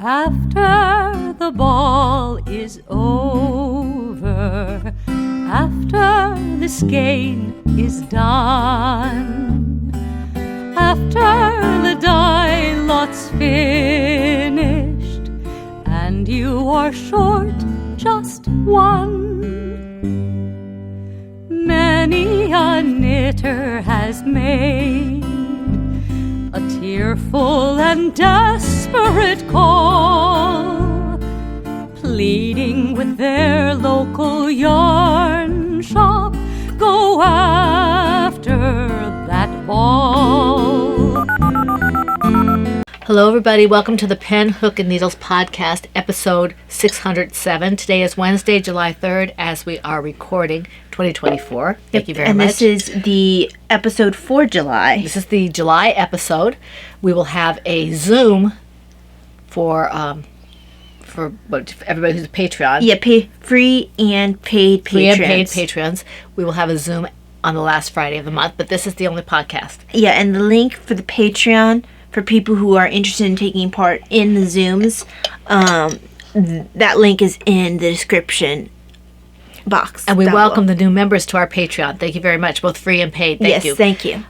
After the ball is over, after the skein is done, after the die lot's finished, and you are short just one, many a knitter has made a tearful and desperate call, pleading with their local yarn shop, go after that ball. Hello everybody, welcome to the Pen, Hook, and Needles podcast, episode 607. Today is Wednesday, July 3rd, as we are recording 2024. Thank you very much. And this is the episode for July. This is the July episode. We will have a Zoom for everybody who's a Patreon. Yeah, free and paid patrons. Free and paid patrons. We will have a Zoom on the last Friday of the month, but this is the only podcast. Yeah, and the link for the Patreon for people who are interested in taking part in the Zooms, that link is in the description box. And we welcome the new members to our Patreon. Thank you very much, both free and paid. Thank you. Yes, thank you.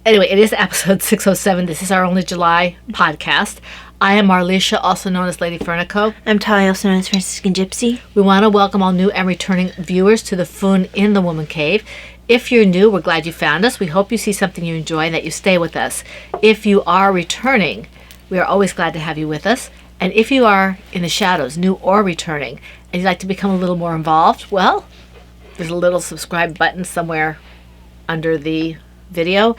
Anyway, it is episode 607. This is our only July podcast. I am Marlisha, also known as Lady Fernico. I'm Talia, also known as Franciscan Gypsy. We want to welcome all new and returning viewers to the Fun in the Woman Cave. If you're new, we're glad you found us. We hope you see something you enjoy and that you stay with us. If you are returning, we are always glad to have you with us. And if you are in the shadows, new or returning, and you'd like to become a little more involved, well, there's a little subscribe button somewhere under the video.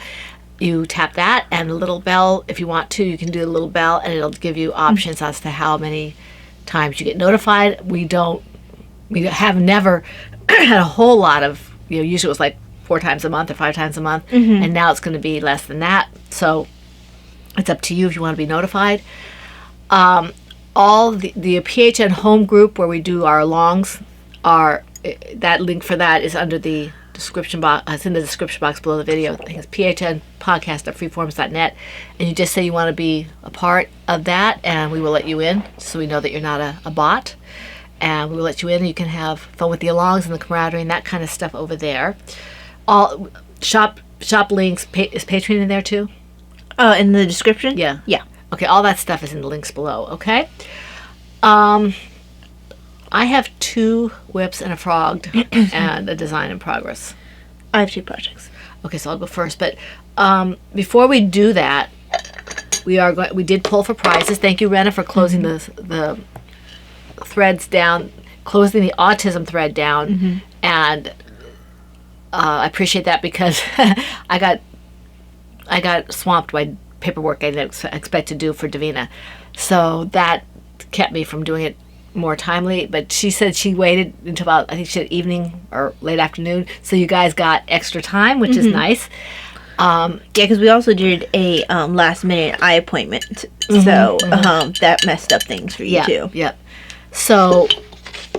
You tap that, and a little bell, if you want to, you can do a little bell, and it'll give you options as to how many times you get notified. We have never had a whole lot of, usually it was like 4 times a month or 5 times a month, and now it's going to be less than that. So it's up to you if you want to be notified. All the PHN home group where we do our longs, that link for that is under the description box. It's in the description box below the video. I think it's phnpodcast.freeforms.net, and you just say you want to be a part of that, and we will let you in, so we know that you're not a bot, and we will let you in, and you can have fun with the alongs and the camaraderie and that kind of stuff over there. All shop links. Is Patreon in there too? In the description? Yeah. Okay, all that stuff is in the links below. Okay. I have 2 whips and a frog and a design in progress. I have 2 projects. Okay, so I'll go first. But before we do that, we did pull for prizes. Thank you, Rena, for closing the threads down, closing the autism thread down, and I appreciate that because I got swamped by paperwork I didn't expect to do for Davina, so that kept me from doing it more timely. But she said she waited until about, I think she said evening or late afternoon, so you guys got extra time, which is nice. Yeah, because we also did a last minute eye appointment, so that messed up things for you too. Yeah. So,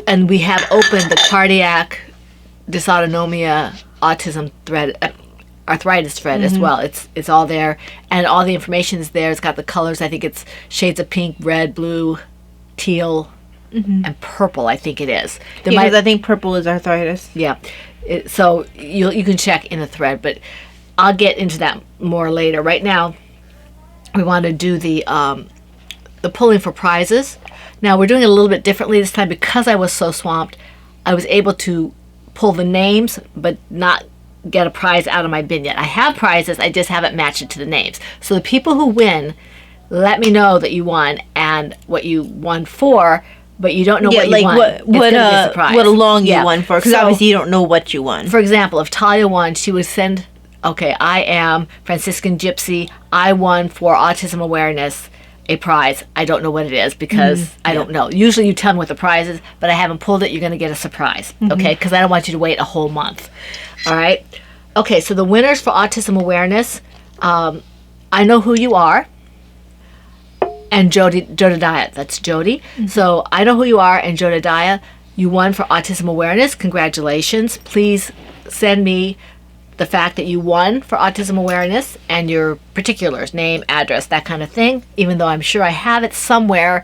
and we have opened the cardiac dysautonomia autism thread, arthritis thread as well. It's all there, and all the information is there. It's got the colors. I think it's shades of pink, red, blue, teal, and purple. I think it is. Because I think purple is arthritis. Yeah. So you can check in the thread, but I'll get into that more later. Right now, we want to do the pulling for prizes. Now we're doing it a little bit differently this time because I was so swamped. I was able to pull the names, but not get a prize out of my bin yet. I have prizes, I just haven't matched it to the names. So the people who win, let me know that you won and what you won for, but you don't know what you won. What along you won for, because obviously you don't know what you won. For example, if Talia won, she would send, I am Franciscan Gypsy, I won for autism awareness a prize. I don't know what it is because I don't know. Usually you tell me what the prize is, but I haven't pulled it. You're going to get a surprise, okay? Because I don't want you to wait a whole month, all right? Okay, so the winners for autism awareness, I know who you are, and Jodadiah. That's Jody. So I know who you are, and Jodadiah, you won for autism awareness. Congratulations. Please send me the fact that you won for autism awareness and your particulars, name, address, that kind of thing. Even though I'm sure I have it somewhere,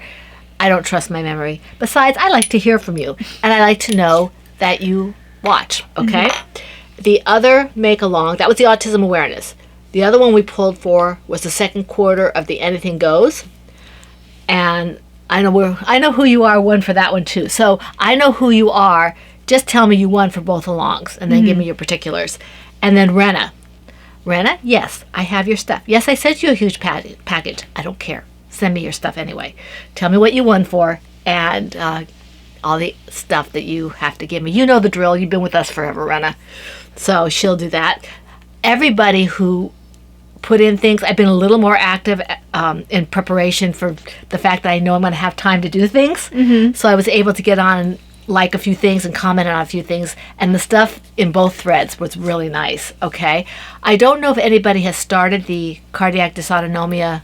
I don't trust my memory. Besides, I like to hear from you, and I like to know that you watch, okay? The other make-along, that was the autism awareness. The other one we pulled for was the second quarter of the Anything Goes. And I know who you are, won for that one too. So I know who you are. Just tell me you won for both alongs, and then give me your particulars. And then Renna. Renna, yes, I have your stuff. Yes, I sent you a huge package. I don't care. Send me your stuff anyway. Tell me what you won for, and all the stuff that you have to give me. You know the drill. You've been with us forever, Renna. So she'll do that. Everybody who put in things, I've been a little more active in preparation for the fact that I know I'm going to have time to do things. So I was able to get on and like a few things and comment on a few things, and the stuff in both threads was really nice. Okay, I don't know if anybody has started the cardiac dysautonomia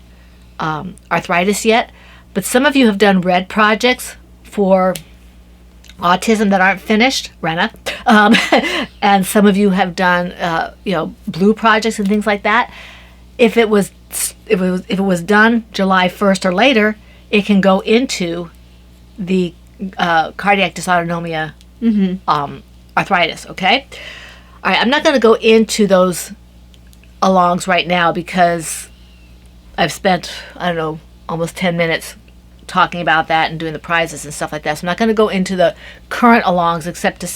arthritis yet, but some of you have done red projects for autism that aren't finished, Renna, and some of you have done blue projects and things like that. If it was done July 1st or later, it can go into the cardiac dysautonomia arthritis. Okay, all right. I'm not going to go into those alongs right now because I've spent, I don't know, almost 10 minutes talking about that and doing the prizes and stuff like that. So I'm not going to go into the current alongs except to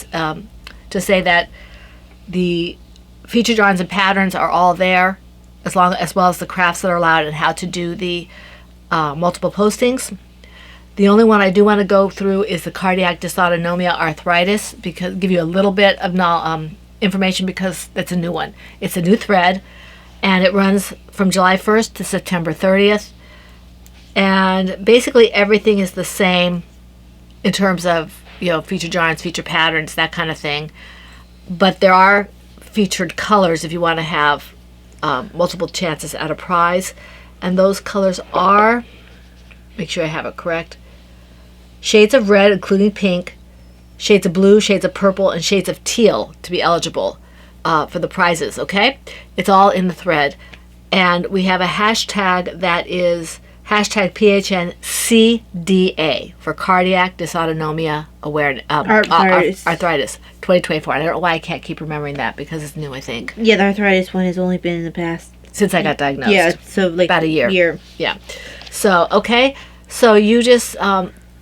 say that the feature drawings and patterns are all there, as well as the crafts that are allowed and how to do the multiple postings. The only one I do want to go through is the cardiac dysautonomia arthritis, because give you a little bit of information, because that's a new one. It's a new thread, and it runs from July 1st to September 30th. And basically everything is the same in terms of, feature drawings, feature patterns, that kind of thing. But there are featured colors if you want to have multiple chances at a prize. And those colors are, make sure I have it correct, shades of red, including pink, shades of blue, shades of purple, and shades of teal to be eligible for the prizes, okay? It's all in the thread. And we have a hashtag that is hashtag PHNCDA for cardiac dysautonomia awareness arthritis 2024. I don't know why I can't keep remembering that, because it's new, I think. Yeah, the arthritis one has only been in the past. Since I got diagnosed. Yeah, so like about a year. Yeah. So, okay. So you just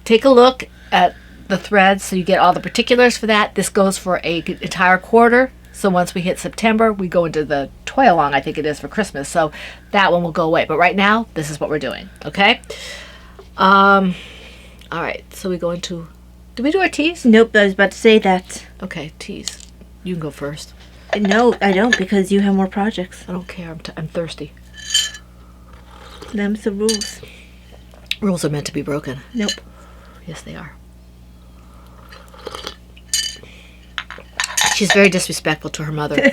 take a look at the threads so you get all the particulars for that. This goes for an entire quarter. So once we hit September, we go into the toy along, I think it is, for Christmas. So that one will go away. But right now, this is what we're doing. Okay? All right. So we go into... Did we do our teas? Nope, I was about to say that. Okay, teas. You can go first. No, I don't, because you have more projects. I don't care. I'm thirsty. Them's the rules. Rules are meant to be broken. Nope. Yes, they are. She's very disrespectful to her mother.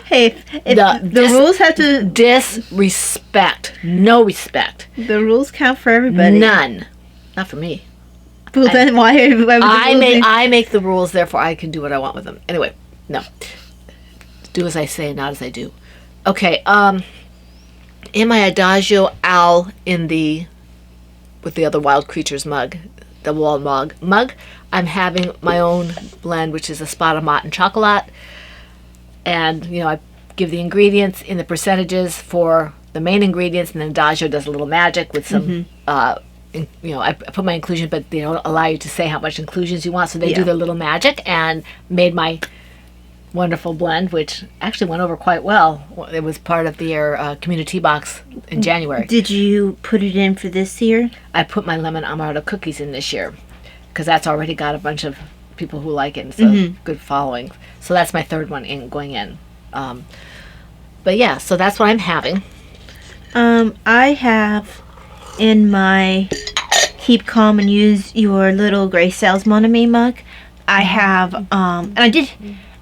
Hey, the rules have to... Disrespect. No respect. The rules count for everybody. None. Not for me. Well, then why I make the rules, therefore I can do what I want with them. Anyway, no. Do as I say, not as I do. Okay, in my Adagio Owl with the other Wild Creatures mug, the wall mug, I'm having my own blend, which is a spot of Mott and Chocolat. And, I give the ingredients in the percentages for the main ingredients, and then Adagio does a little magic with some, I put my inclusion, but they don't allow you to say how much inclusions you want, so they do their little magic, and made my wonderful blend, which actually went over quite well. It was part of their community box in January. Did you put it in for this year? I put my lemon amaretto cookies in this year, because that's already got a bunch of people who like it, and so good following. So that's my third one going in. But yeah, so that's what I'm having. I have in my Keep Calm and Use Your Little Gray Cells Mon Ami mug, I have, and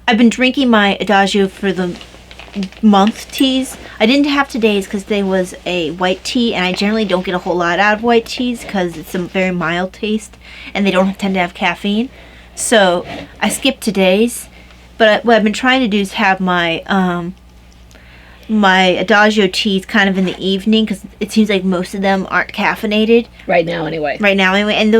I've been drinking my Adagio for the month teas. I didn't have today's because today was a white tea, and I generally don't get a whole lot out of white teas because it's a very mild taste, and they don't tend to have caffeine. So I skipped today's, But what I've been trying to do is have my my Adagio teas kind of in the evening, because it seems like most of them aren't caffeinated Right now, anyway. and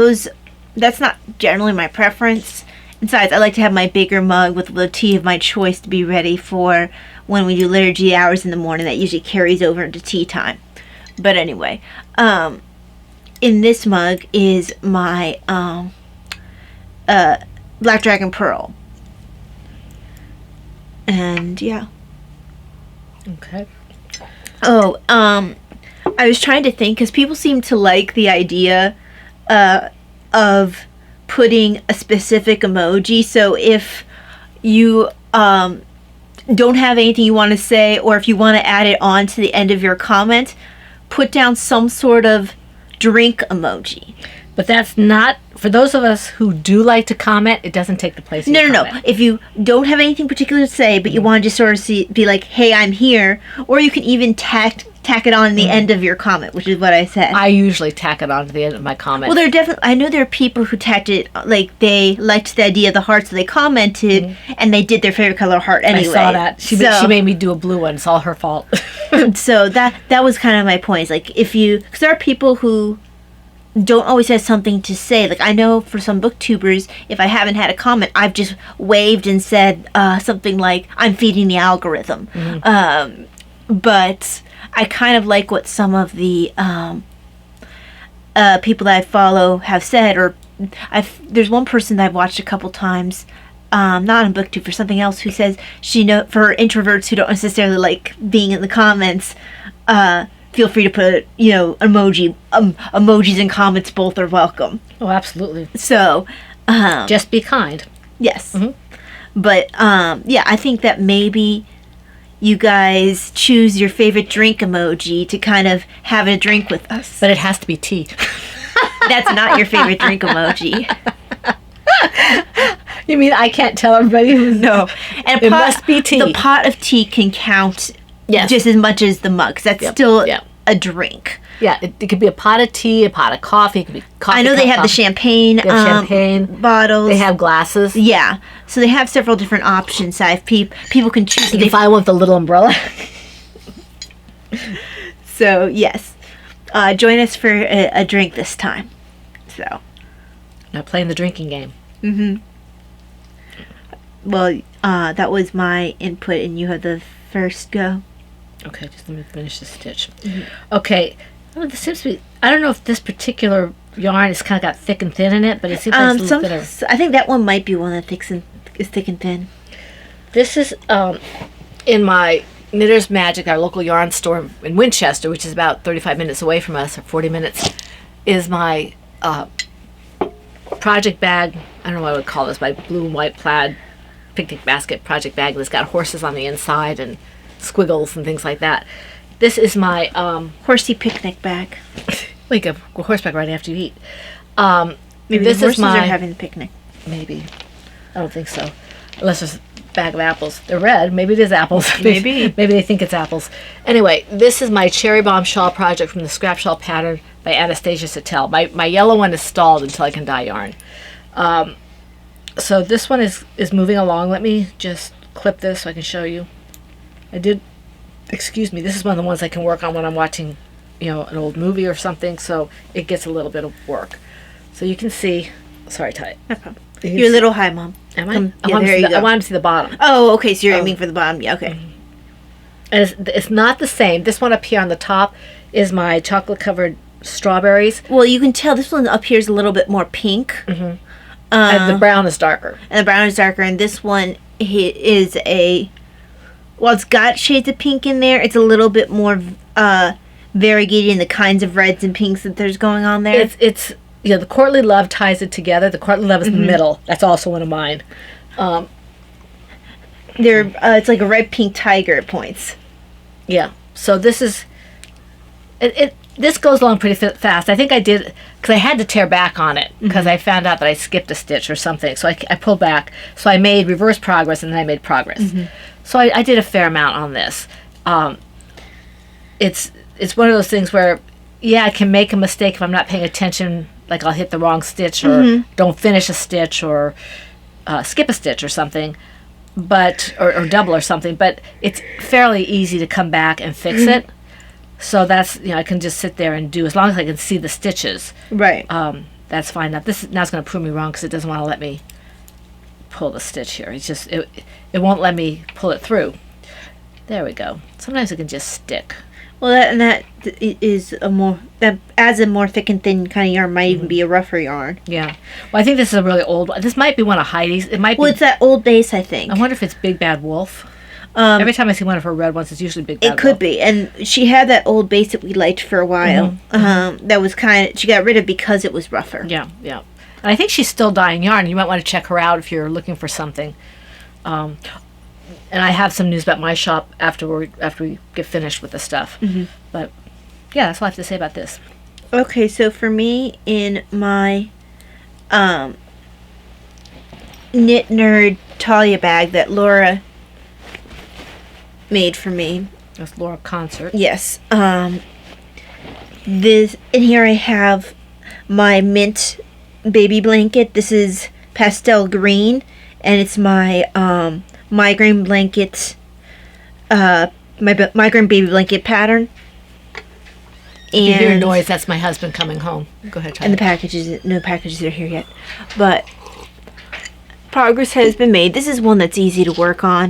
that's not generally my preference. Besides, I like to have my bigger mug with the tea of my choice to be ready for when we do liturgy hours in the morning. That usually carries over into tea time. But anyway, in this mug is my Black Dragon Pearl. And yeah. Okay. Oh, I was trying to think, because people seem to like the idea of putting a specific emoji. So if you don't have anything you want to say, or if you want to add it on to the end of your comment, put down some sort of drink emoji. But that's not, for those of us who do like to comment, it doesn't take the place of No. your comment. If you don't have anything particular to say, but you want to just sort of be like, hey, I'm here, or you can even tack it on the end of your comment, which is what I said. I usually tack it on to the end of my comment. Well, I know there are people who tacked it, like, they liked the idea of the heart, so they commented, and they did their favorite color heart anyway. I saw that. She made me do a blue one. It's all her fault. So that was kind of my point. It's like, because there are people who don't always have something to say. Like, I know for some booktubers, if I haven't had a comment, I've just waved and said something like, I'm feeding the algorithm. But I kind of like what some of the people that I follow have said, or there's one person that I've watched a couple times, not on BookTube, for something else, who says for introverts who don't necessarily like being in the comments, feel free to put, emojis and comments, both are welcome. Oh, absolutely. So, just be kind. Yes. But, I think that maybe you guys choose your favorite drink emoji to kind of have a drink with us. But it has to be tea. That's not your favorite drink emoji. You mean I can't tell everybody? No. And it must be tea. The pot of tea can count just as much as the mug, 'cause that's still a drink. Yeah, it could be a pot of tea, a pot of coffee. It could be coffee. I know they have the champagne, bottles. They have glasses. Yeah, so they have several different options. So if people can choose. You can find one with a little umbrella. So yes, join us for a drink this time. So, not playing the drinking game. Well, that was my input, and you have the first go. Okay, just let me finish the stitch. Okay, this seems to be. I don't know if this particular yarn has kind of got thick and thin in it, but it seems like it's a little thinner. I think that one might be one that is thick and thin. This is in my Knitter's Magic, our local yarn store in Winchester, which is about 35 minutes away from us, or 40 minutes, is my project bag. I don't know what I would call this, my blue and white plaid picnic basket project bag that's got horses on the inside and squiggles and things like that. This is my horsey picnic bag. Well, you can go horseback right after you eat. Maybe this the horses is my, are having the picnic. Maybe. I don't think so. Unless there's a bag of apples. They're red. Maybe it is apples. Maybe. Maybe they think it's apples. Anyway, this is my cherry bomb shawl project from the scrap shawl pattern by Anastasia Sattel. My yellow one is stalled until I can dye yarn. So this one is moving along. Let me just clip this so I can show you. This is one of the ones I can work on when I'm watching, an old movie or something, so it gets a little bit of work. So you can see, sorry, Ty. No problem. You're a little high, Mom. Am I? There you go. I want to see the bottom. Oh, okay, so you're aiming for the bottom. Yeah, okay. And it's not the same. This one up here on the top is my chocolate-covered strawberries. Well, you can tell this one up here is a little bit more pink. And the brown is darker. And this one is it's got shades of pink in there. It's a little bit more variegated in the kinds of reds and pinks that there's going on there. It's the Courtly Love ties it together. The Courtly Love is in the middle. That's also one of mine. It's like a red pink tiger at points. Yeah. So this is this goes along pretty fast. I think I did because I had to tear back on it because I found out that I skipped a stitch or something. So I pulled back. So I made reverse progress and then I made progress. So I did a fair amount on this. It's one of those things where, I can make a mistake if I'm not paying attention. Like I'll hit the wrong stitch or don't finish a stitch or skip a stitch or something. but or double or something, but it's fairly easy to come back and fix it. So that's, I can just sit there and do, as long as I can see the stitches. Right. That's fine. Now it's going to prove me wrong because it doesn't want to let me pull the stitch here. It's just it won't let me pull it through. There we go. Sometimes it can just stick. Well, that adds a more thick and thin kind of yarn. Might even be a rougher yarn. Yeah. Well, I think this is a really old one. This might be one of Heidi's. It might be. Well, it's that old base, I think. I wonder if it's Big Bad Wolf. Every time I see one of her red ones, it's usually Big Bad Wolf. It could be. And she had that old base that we liked for a while. That was she got rid of because it was rougher. Yeah, yeah. And I think she's still dyeing yarn. You might want to check her out if you're looking for something. And I have some news about my shop after we get finished with the stuff. But yeah, that's all I have to say about this. Okay, so for me, in my Knit Nerd Talia bag that Laura made for me. That's Laura Concert. Yes. This in here I have my mint baby blanket. This is pastel green, and it's my migraine blanket. My migraine baby blanket pattern. If you hear noise, that's my husband coming home. Go ahead, Tyler. And no packages are here yet, but progress has been made. This is one that's easy to work on.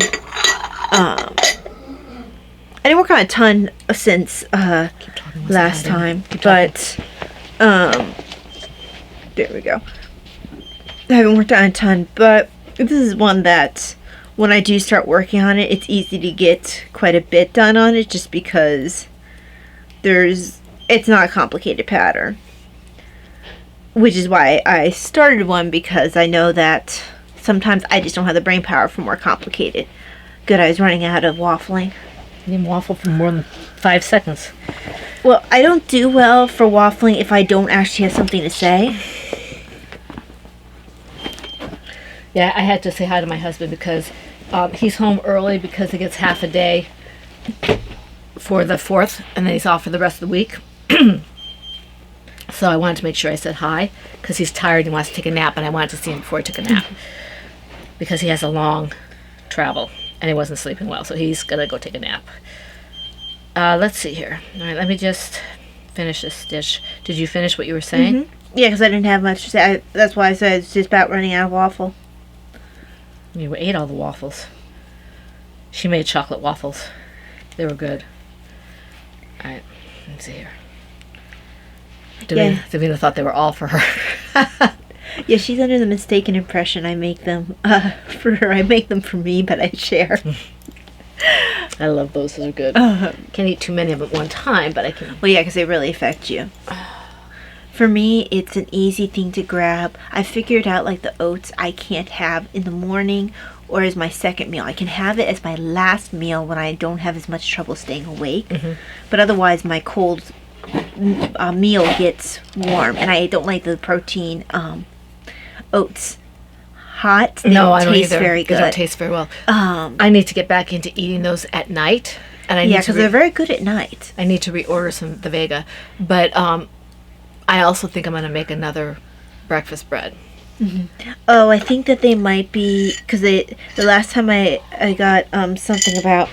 I didn't work on a ton since last time, but there we go. I haven't worked on a ton, but this is one that when I do start working on it, it's easy to get quite a bit done on it, just because it's not a complicated pattern, which is why I started one, because I know that sometimes I just don't have the brain power for more complicated. Good, I was running out of waffling. You didn't waffle for more than 5 seconds. Well, I don't do well for waffling if I don't actually have something to say. Yeah, I had to say hi to my husband because he's home early because he gets half a day for the 4th, and then he's off for the rest of the week. So I wanted to make sure I said hi because he's tired and wants to take a nap, and I wanted to see him before he took a nap because he has a long travel. And he wasn't sleeping well, so he's gonna go take a nap. Let's see here. All right, let me just finish this stitch. Did you finish what you were saying? Yeah, because I didn't have much to say. That's why I said it's just about running out of waffle. You ate all the waffles. She made chocolate waffles. They were good. All right, let's see here. Davina thought they were all for her. Yeah, she's under the mistaken impression I make them for her. I make them for me, but I share. I love those. Those are good. Can't eat too many of them at one time, but I can. Well, yeah, because they really affect you. For me, it's an easy thing to grab. I figured out, like, the oats I can't have in the morning or as my second meal. I can have it as my last meal when I don't have as much trouble staying awake. But otherwise, my cold meal gets warm, and I don't like the protein oats hot. They no, don't I don't taste either. very good. They don't taste very well. I need to get back into eating those at night, and I need because they're very good at night. I need to reorder some the Vega, but I also think I'm going to make another breakfast bread. Oh, I think that they might be, because the last time I got something about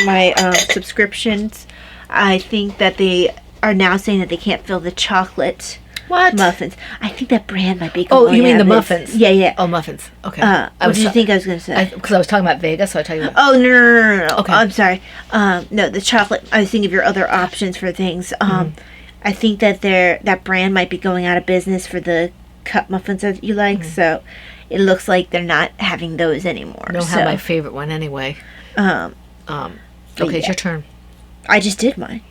my subscriptions, I think that they are now saying that they can't fill the chocolate muffins. I think that brand might be going. Oh, you mean out the of muffins? Yeah, yeah. Oh, muffins. Okay. What did you think I was going to say? Because I was talking about Vega, so I tell you. Oh, no. Okay. I'm sorry. No, the chocolate. I was thinking of your other options for things. I think that that brand might be going out of business for the cup muffins that you like. So it looks like they're not having those anymore. I don't have my favorite one anyway. Okay, it's your turn. I just did mine.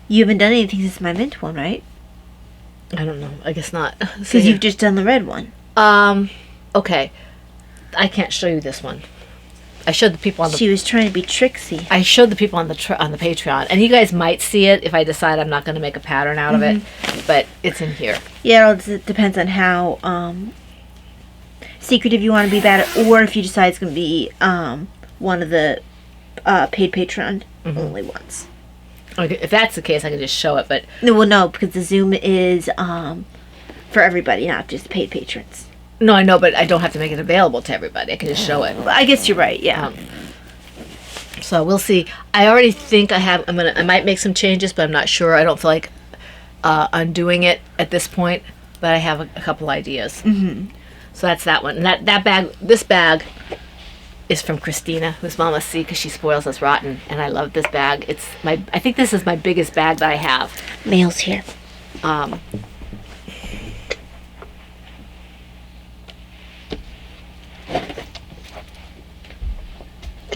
You haven't done anything since my mint one, right? I don't know. I guess not. Because you've just done the red one. Okay. I can't show you this one. I showed the people on the. She was trying to be tricksy. I showed the people on the Patreon, and you guys might see it if I decide I'm not going to make a pattern out of it, but it's in here. Yeah, it depends on how secretive you want to be about it, or if you decide it's going to be one of the paid Patreon only ones. Okay, if that's the case, I can just show it, but No, because the Zoom is for everybody, not just paid patrons. No, I know, but I don't have to make it available to everybody. I can just show it. I guess you're right. Yeah. So we'll see. I already think I might make some changes, but I'm not sure. I don't feel like undoing it at this point, but I have a couple ideas. Mm-hmm. So that's that one. And that bag, this bag is from Christina, who's Mama C, because she spoils us rotten, and I love this bag. I think this is my biggest bag that I have. Mail's here.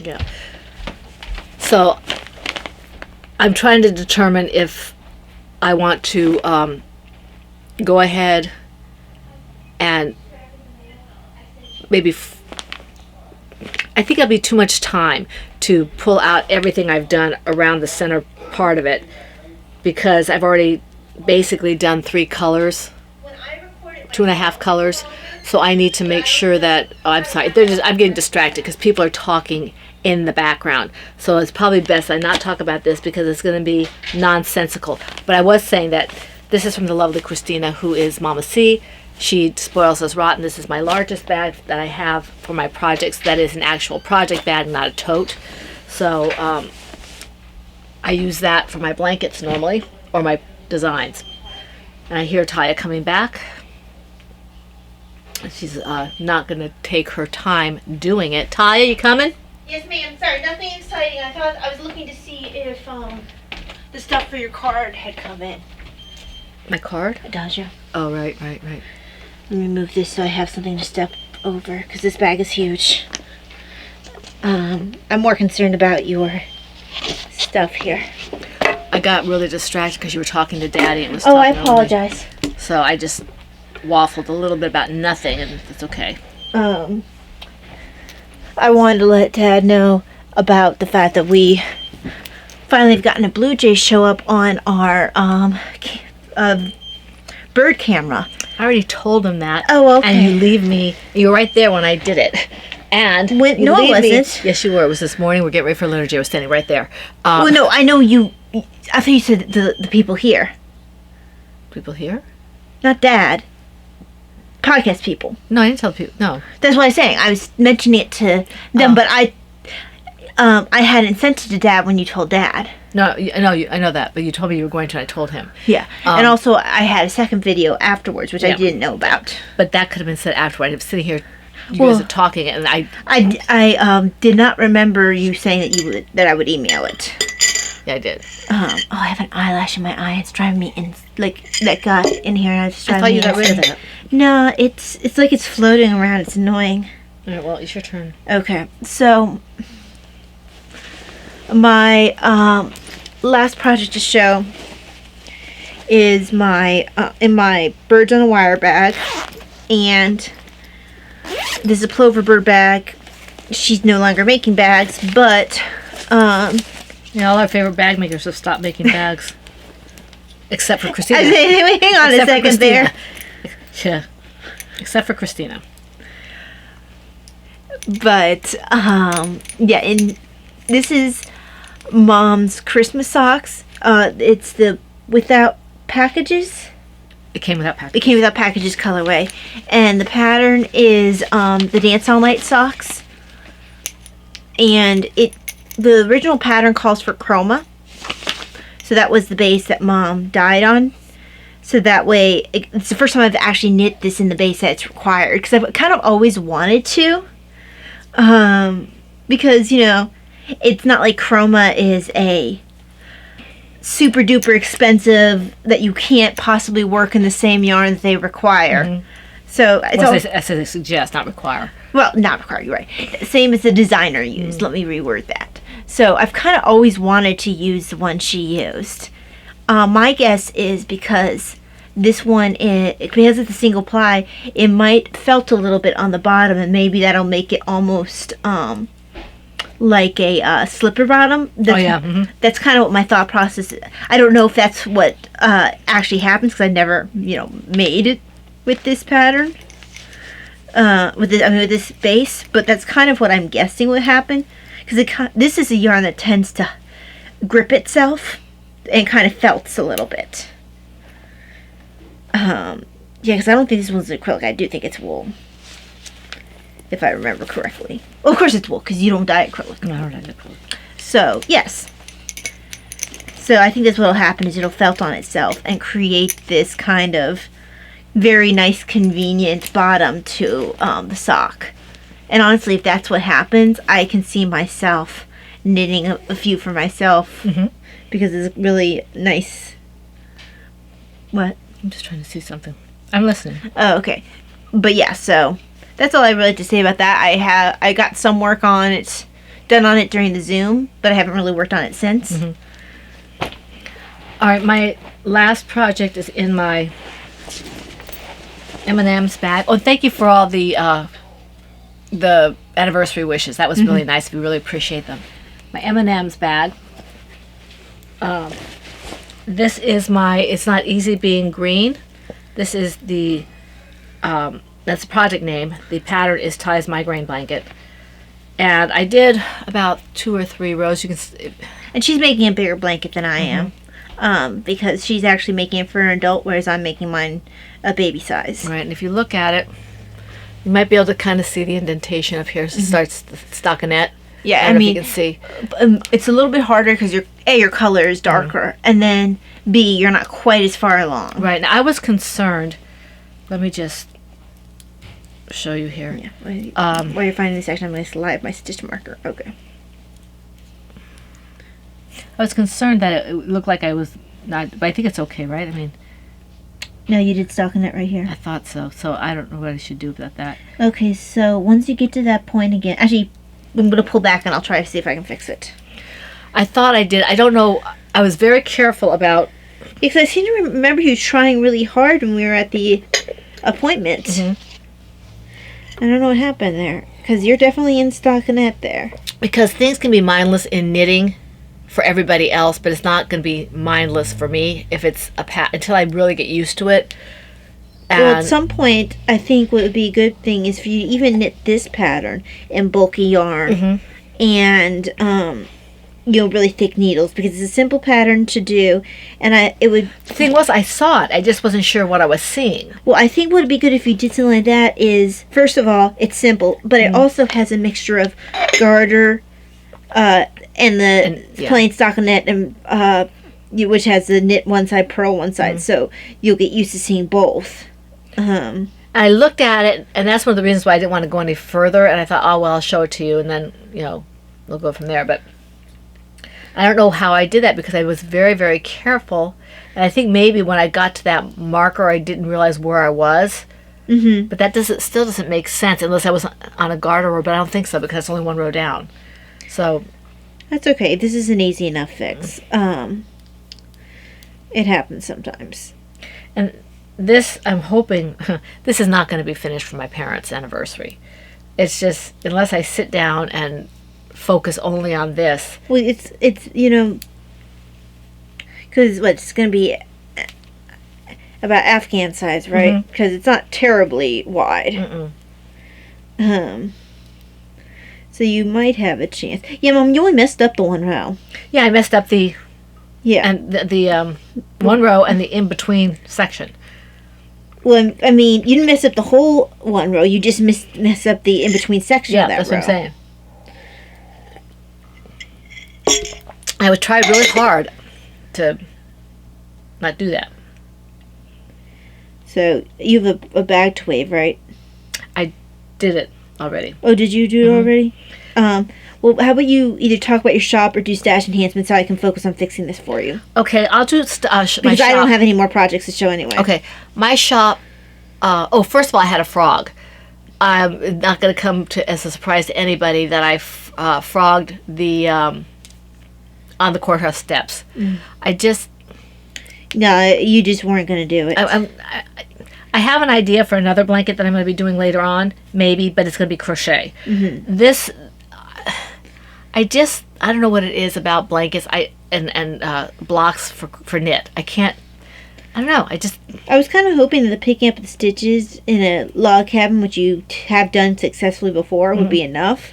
Yeah. So I'm trying to determine if I want to go ahead and maybe I think it'll be too much time to pull out everything I've done around the center part of it, because I've already basically done 3 colors, 2.5 colors. So I need to make sure that, I'm sorry, I'm getting distracted because people are talking in the background. So it's probably best I not talk about this because it's going to be nonsensical. But I was saying that this is from the lovely Christina, who is Mama C. She spoils us rotten. This is my largest bag that I have for my projects. That is an actual project bag, not a tote. So I use that for my blankets normally, or my designs. And I hear Taya coming back. She's not going to take her time doing it. Taya, you coming? Yes, ma'am. Sorry, nothing exciting. I thought I was looking to see if the stuff for your card had come in. My card? It does, yeah. Oh, right. Let me move this so I have something to step over, because this bag is huge. I'm more concerned about your stuff here. I got really distracted because you were talking to Daddy and was Oh, I talking over me. apologize. So I just waffled a little bit about nothing, and it's okay. I wanted to let Dad know about the fact that we finally have gotten a blue jay show up on our bird camera. I already told him that. Oh, okay. And you were right there when I did it. And No, I wasn't. Yes, you were. It was this morning. We're getting ready for liturgy. I was standing right there. Well, no, I know you. I thought you said the people here, People here? not Dad. Podcast people. No, I didn't tell people. No. That's what I was saying. I was mentioning it to them, but I hadn't sent it to Dad when you told Dad. No, I know that, but you told me you were going to, and I told him. Yeah, and also I had a second video afterwards, which I didn't know about. But that could have been said afterward. I'm sitting here, you guys are talking, and I did not remember you saying that I would email it. Yeah, I did. I have an eyelash in my eye. It's driving me in, like, that got in here, and it's I driving thought me you got rid of insane. that. No, it's like it's floating around. It's annoying. All right, well, it's your turn. Okay, so my last project to show is my in my birds on a wire bag, and this is a plover bird bag. She's no longer making bags, but Yeah, all our favorite bag makers have stopped making bags. Except for Christina. hang on a second there. Yeah. Except for Christina. But yeah, and this is Mom's Christmas socks. It's the without packages. It came without packages. It came without packages colorway, and the pattern is the Dance All Night socks. And the original pattern calls for chroma, so that was the base that Mom dyed on. So that way, it's the first time I've actually knit this in the base that's required, because I've kind of always wanted to. Because, you know, it's not like chroma is a super duper expensive that you can't possibly work in the same yarn that they require. Mm-hmm. So it's as I suggest, not require. Well, not require, you're right. Same as the designer used. Let me reword that. So I've kind of always wanted to use the one she used. My guess is because this one, because it's a single ply, it might felt a little bit on the bottom, and maybe that'll make it almost like a slipper bottom. That's kind of what my thought process is. I don't know if that's what actually happens, because I never, made it with this pattern, with this base. But that's kind of what I'm guessing would happen, because this is a yarn that tends to grip itself and kind of felts a little bit. Yeah, because I don't think this one's acrylic. I do think it's wool. if I remember correctly. Well, of course it's wool, because you don't dye acrylic. No, I don't know. So, yes. So I think that's what will happen is it'll felt on itself and create this kind of very nice, convenient bottom to the sock. And honestly, if that's what happens, I can see myself knitting a few for myself because it's really nice. What? I'm just trying to see something. I'm listening. Oh, okay. But yeah, so that's all I really have to say about that. I got some work on it, done on it during the Zoom, but I haven't really worked on it since. All right, my last project is in my M&M's bag. Oh, thank you for all the anniversary wishes. That was really nice. We really appreciate them. My M&M's bag. This is my It's Not Easy Being Green. This is the, that's the project name. The pattern is Ty's Migraine Blanket. And I did about 2 or 3 rows. You can see. And she's making a bigger blanket than I am. Because she's actually making it for an adult, whereas I'm making mine a baby size. Right, and if you look at it, you might be able to kind of see the indentation up here. So it starts the stockinette. Yeah, I mean, you can see. It's a little bit harder because your color is darker, and then B, you're not quite as far along. Right, now I was concerned. Let me just show you here. Yeah. While you're finding this section, I'm going to slide my stitch marker. Okay. I was concerned that it looked like I was not, but I think it's okay, right? I mean, No, you did stockinette right here. I thought so. So I don't know what I should do about that. Okay, so once you get to that point again, actually, I'm going to pull back and I'll try to see if I can fix it. I thought I did. I don't know. I was very careful about. Because I seem to remember you trying really hard when we were at the appointment. I don't know what happened there. Because you're definitely in stockinette there. Because things can be mindless in knitting for everybody else, but it's not going to be mindless for me if it's until I really get used to it. And Well, at some point, I think what would be a good thing is for you to even knit this pattern in bulky yarn and really thick needles, because it's a simple pattern to do, and it would. the thing was, I saw it. I just wasn't sure what I was seeing. Well, I think what would be good if you did something like that is, first of all, it's simple, but it also has a mixture of garter, and the plain stockinette, and which has the knit one side, purl one side, so you'll get used to seeing both. I looked at it, and that's one of the reasons why I didn't want to go any further. And I thought, oh well, I'll show it to you, and then we'll go from there. But I don't know how I did that because I was very, very careful, and I think maybe when I got to that marker, I didn't realize where I was. But that still doesn't make sense unless I was on a garter row. But I don't think so because it's only 1 row down. So That's okay. This is an easy enough fix. It happens sometimes. And this, I'm hoping, this is not going to be finished for my parents' anniversary. It's just, unless I sit down and focus only on this. Well, it's because it's going to be about Afghan size, right? Because it's not terribly wide. So you might have a chance. Yeah, Mom, you only messed up the 1 row. Yeah, I messed up the and the 1 row and the in-between section. Well, I mean, you didn't mess up the whole 1 row. You just mess up the in-between section of that that's row. what I'm saying. I would try really hard to not do that. So you have a bag to wave, right? I did it already. Oh, did you do it already? Well, how about you either talk about your shop or do stash enhancements so I can focus on fixing this for you? Okay, I'll do my shop. Because I don't have any more projects to show anyway. Okay, my shop. First of all, I had a frog. I'm not going to come as a surprise to anybody that I frogged the on the courthouse steps. No, you just weren't going to do it. I have an idea for another blanket that I'm going to be doing later on, maybe, but it's going to be crochet. This, I don't know what it is about blankets and blocks for knit. I don't know. I was kind of hoping that the picking up the stitches in a log cabin, which you have done successfully before, would be enough.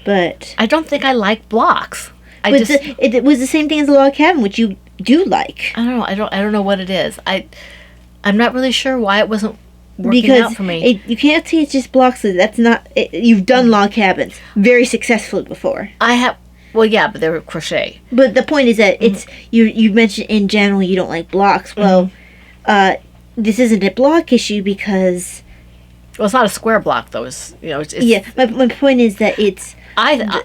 But I don't think I like blocks. it was the same thing as a log cabin, which you do like. I don't know. I don't know what it is. I'm not really sure why it wasn't working out for me. You can't say it's just blocks. That's not. You've done log cabins very successfully before. I have. Well, yeah, but they were crochet. But the point is that it's you mentioned in general you don't like blocks. Well, this isn't a block issue because. Well, it's not a square block though. It's yeah. My point is that it's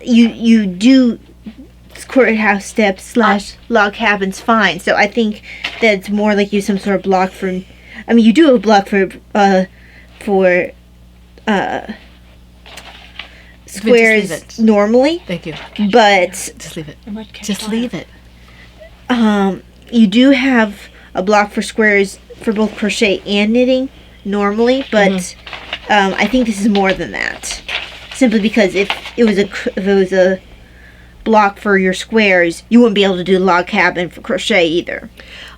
you do square house steps / log cabins fine. So I think that it's more like you some sort of block for. I mean, you do have a block for squares normally. Thank you. But just leave it. Just leave it. You do have a block for squares for both crochet and knitting normally, but I think this is more than that. Simply because if it was a block for your squares, you wouldn't be able to do log cabin for crochet either.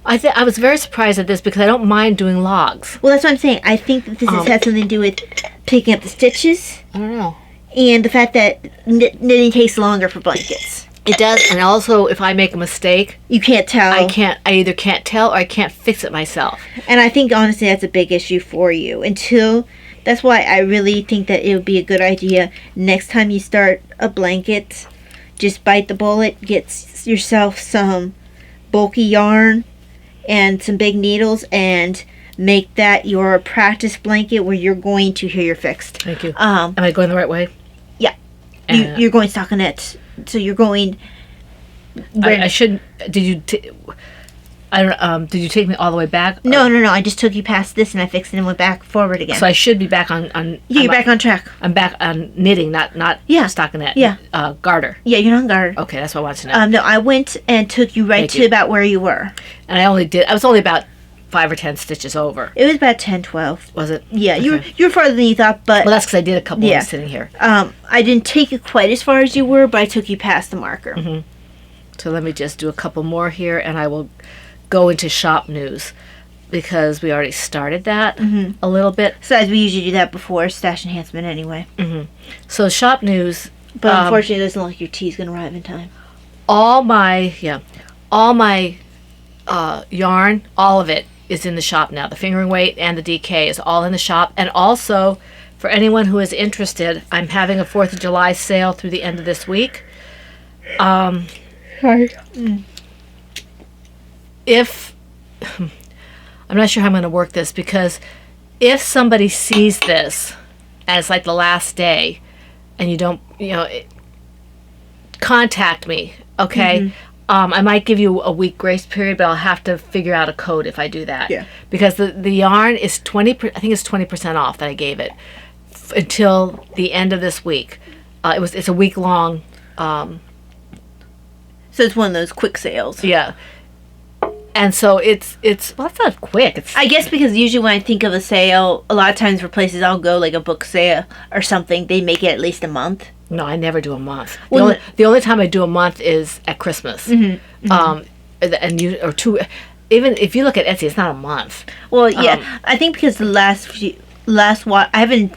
I was very surprised at this because I don't mind doing logs. Well, that's what I'm saying. I think that this has had something to do with picking up the stitches. I don't know. And the fact that knitting takes longer for blankets. It does, and also if I make a mistake, you can't tell. I either can't tell or I can't fix it myself. And I think honestly that's a big issue for you. That's why I really think that it would be a good idea next time you start a blanket, just bite the bullet, get yourself some bulky yarn and some big needles and make that your practice blanket where you're going to hear you're fixed. Thank you. Am I going the right way? Yeah. You're going stockinette. So you're going. I shouldn't. Did you? Did you take me all the way back? No. I just took you past this and I fixed it and went back forward again. So I should be back on. Yeah, you're back on track. I'm back on knitting, not stockinette. Yeah. Garter. Yeah, you're on garter. Okay, that's what I wanted to know. No, I went and took you right to about where you were. And I was only about 5 or 10 stitches over. It was about 10, 12. Was it? Yeah, okay. you were farther than you thought, but... Well, that's because I did a couple of sitting here. I didn't take you quite as far as you were, but I took you past the marker. Mm-hmm. So let me just do a couple more here, and I will go into shop news, because we already started that a little bit. So as we usually do that before stash enhancement anyway. Mm-hmm. So shop news... But unfortunately, it doesn't look like your tea's going to arrive in time. All my yarn, all of it, is in the shop now. The fingering weight and the DK is all in the shop. And also, for anyone who is interested, I'm having a 4th of July sale through the end of this week. Sorry. If I'm not sure how I'm going to work this, because if somebody sees this and it's like the last day and you don't, contact me, okay? I might give you a week grace period, but I'll have to figure out a code if I do that. Yeah. Because the yarn is 20%, I think it's 20% off that I gave it until the end of this week. It's a week long. So it's one of those quick sales. Yeah. And so it's well, it's not quick. I guess because usually when I think of a sale, a lot of times for places I'll go, like a book sale or something, they make it at least a month. No, I never do a month. Well, the only time I do a month is at Christmas. And even if you look at Etsy, it's not a month. Well, yeah, I think because the last while I haven't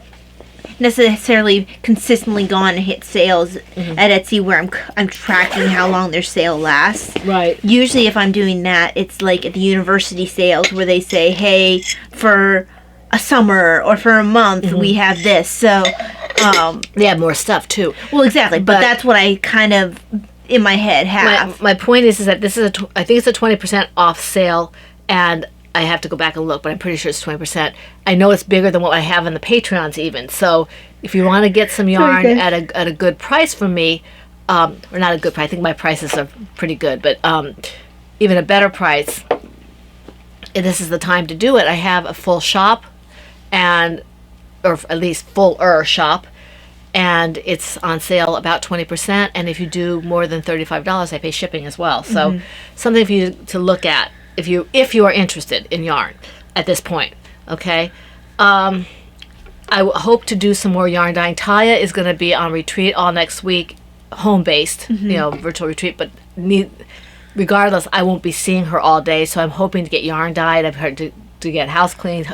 necessarily consistently gone and hit sales at Etsy where I'm tracking how long their sale lasts. Right. Usually, if I'm doing that, it's like at the university sales where they say, "Hey, for a summer or for a month, we have this." So. They have more stuff too. Well, exactly, but that's what I kind of in my head have. My point is that this is I think it's a 20% off sale, and I have to go back and look, but I'm pretty sure it's 20%. I know it's bigger than what I have in the Patreons even. So if you want to get some yarn at a good price from me, or not a good price, I think my prices are pretty good, but even a better price, this is the time to do it. I have a full shop, or at least fuller shop, and it's on sale about 20%, and if you do more than $35 I pay shipping as well. So something for you to look at if you are interested in yarn at this point. Okay. I hope to do some more yarn dyeing. Taya is going to be on retreat all next week, home based, virtual retreat, but regardless, I won't be seeing her all day, so I'm hoping to get yarn dyed. I've heard to get house cleaned,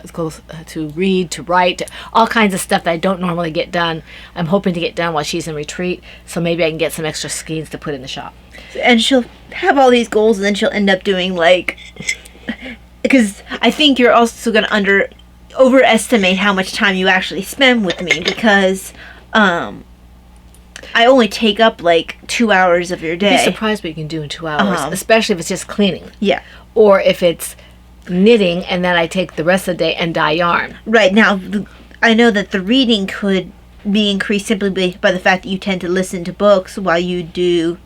to read, to write, all kinds of stuff that I don't normally get done. I'm hoping to get done while she's in retreat, so maybe I can get some extra skeins to put in the shop. And she'll have all these goals, and then she'll end up doing because I think you're also going to overestimate how much time you actually spend with me because I only take up like 2 hours of your You'd be day. surprised what you can do in 2 hours, especially if it's just cleaning. Yeah. Or if it's knitting and then I take the rest of the day and dye yarn. Right now, I know that the reading could be increased simply by the fact that you tend to listen to books while you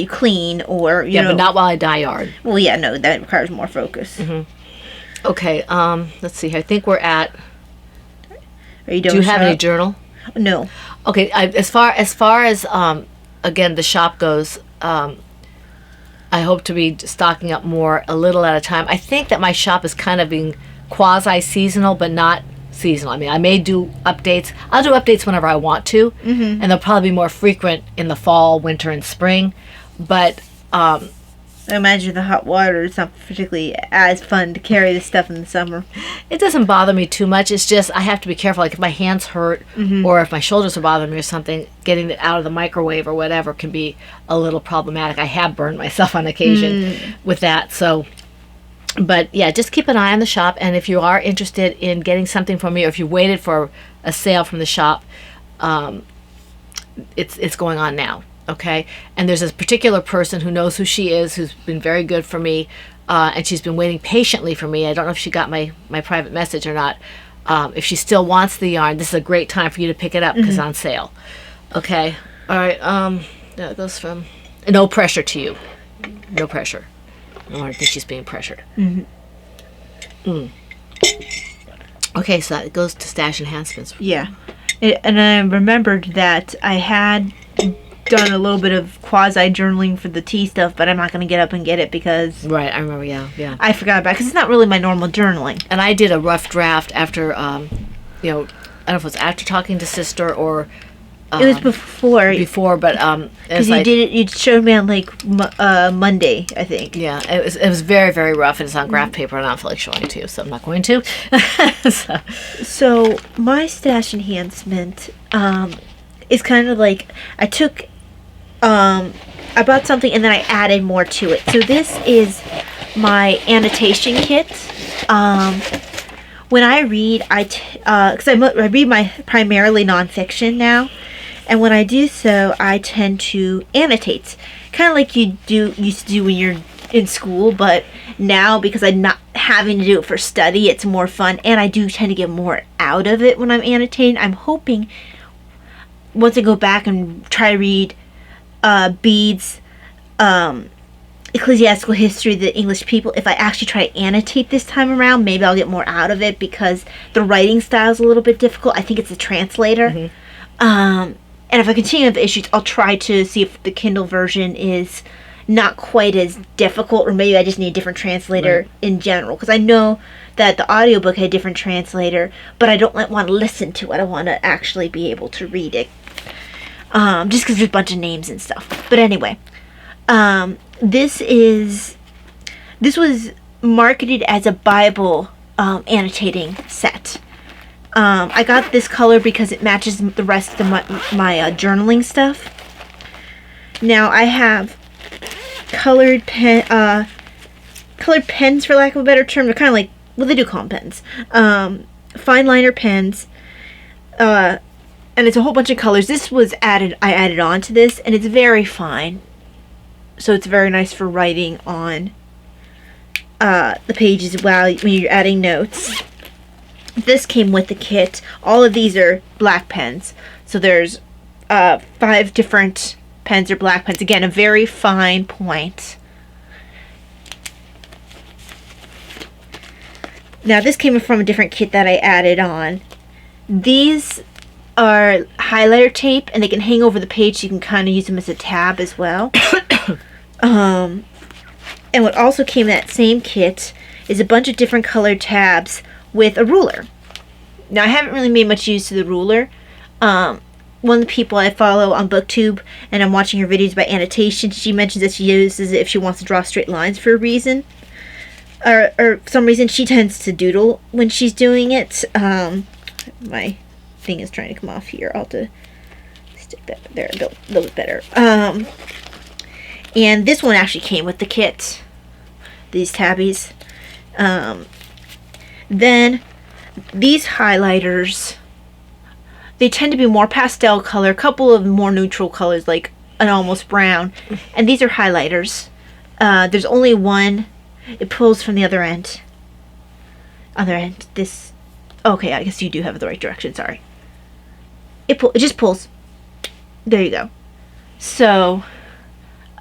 clean, or you know. But not while I dye yarn. Well, yeah, no, that requires more focus. Okay, let's see here. I think we're at. Are you Do you have any journal? No. Okay, as far as again the shop goes, I hope to be stocking up more a little at a time. I think that my shop is kind of being quasi seasonal, but not seasonal. I mean, I may do updates. I'll do updates whenever I want to, and they'll probably be more frequent in the fall, winter, and spring. But I imagine the hot water is not particularly as fun to carry this stuff in the summer. it doesn't bother me too much. It's just I have to be careful. Like if my hands hurt or if my shoulders are bothering me or something, getting it out of the microwave or whatever can be a little problematic. I have burned myself on occasion with that. So, but yeah, just keep an eye on the shop. And if you are interested in getting something from me, or if you waited for a sale from the shop, it's going on now. Okay, and there's this particular person who knows who she is, who's been very good for me, and she's been waiting patiently for me. I don't know if she got my private message or not. If she still wants the yarn, this is a great time for you to pick it up because it's on sale. Okay, all right. That goes from no pressure to you. No pressure. I don't think she's being pressured. Okay, so that goes to stash enhancements. Yeah. And I remembered that I had done a little bit of quasi journaling for the tea stuff, but I'm not going to get up and get it because Right, I remember. Yeah. I forgot about it because it's not really my normal journaling. And I did a rough draft after, I don't know if it was after talking to Sister or It was before, but because you did it. You showed me on like Monday, I think. Yeah, it was very, very rough, and it's on graph paper, and I don't feel like showing it to you, so I'm not going to. So my stash enhancement is kind of like I took I bought something and then I added more to it. So this is my annotation kit. When I read, because I read my primarily nonfiction now, and when I do so, I tend to annotate, kind of like you used to do when you're in school. But now, because I'm not having to do it for study, it's more fun, and I do tend to get more out of it when I'm annotating. I'm hoping once I go back and try to read Bede's Ecclesiastical History of the English People, if I actually try to annotate this time around, maybe I'll get more out of it because the writing style is a little bit difficult. I think it's a translator. And if I continue with the issues, I'll try to see if the Kindle version is not quite as difficult, or maybe I just need a different translator in general, because I know that the audiobook had a different translator, but I don't want to listen to it. I want to actually be able to read it, just because there's a bunch of names and stuff. But anyway, this was marketed as a Bible annotating set. I got this color because it matches the rest of my journaling stuff. Now I have colored pens, for lack of a better term. They're kind of like, well, they do call them pens. Fine liner pens, and it's a whole bunch of colors. This was I added on to this, and it's very fine, so it's very nice for writing on the pages when you're adding notes. This came with the kit. All of these are black pens, so there's 5 different pens are black pens. Again, a very fine point. Now this came from a different kit that I added on. These are highlighter tape, and they can hang over the page, so you can kind of use them as a tab as well. And what also came in that same kit is a bunch of different colored tabs with a ruler. Now I haven't really made much use of the ruler. One of the people I follow on BookTube, and I'm watching her videos about annotation, she mentions that she uses it if she wants to draw straight lines for a reason. Or for some reason she tends to doodle when she's doing it. My thing is trying to come off here. I'll have to stick that there a little bit better. And this one actually came with the kit. These tabbies. Then these highlighters, they tend to be more pastel color, a couple of more neutral colors like an almost brown, and these are highlighters. There's only one. It pulls from the other end. This. Okay, I guess you do have it the right direction. Sorry. It just pulls. There you go. So,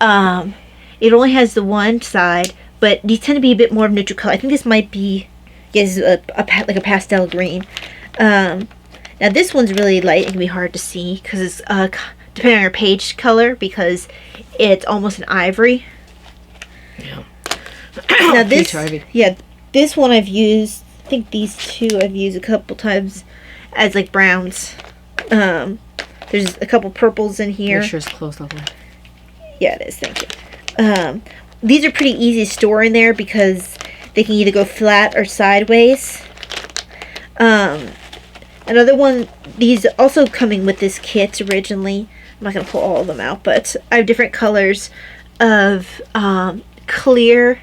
it only has the one side, but these tend to be a bit more of neutral color. I think this might be, yes, like a pastel green. Now this one's really light. It can be hard to see because it's depending on your page color, because it's almost an ivory. Yeah. Now this, this one I've used. I think these two I've used a couple times as like browns. There's a couple purples in here. Make sure it's closed all the way. Yeah, it is. Thank you. These are pretty easy to store in there because they can either go flat or sideways. Another one, these also coming with this kit originally. I'm not going to pull all of them out, but I have different colors of clear